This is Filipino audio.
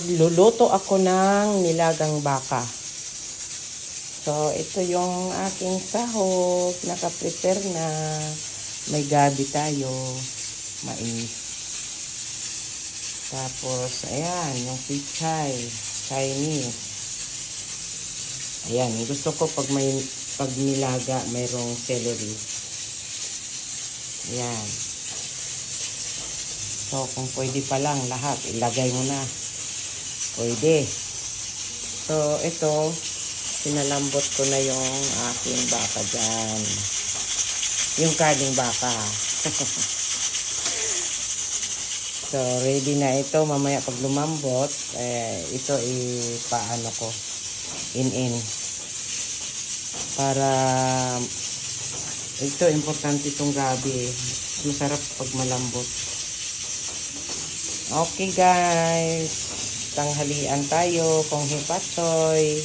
magluluto ako ng nilagang baka. So, ito yung aking sahog. Naka-prepare na. May gabi tayo. Mais. Tapos, ayan, yung pichay. Chinese. Ayan, gusto ko pag nilaga, mayroong celery. Ayan. So, kung pwede pa lang lahat, ilagay mo na. Pwede. So, ito, sinalambot ko na yung aking baka dyan. Yung kaning baka. So, ready na ito. Mamaya pag lumambot, ito ipaano ko. In. Para, ito, importante itong gabi. Masarap pag malambot. Okay guys, tanghalian tayo, kung hipatsoy.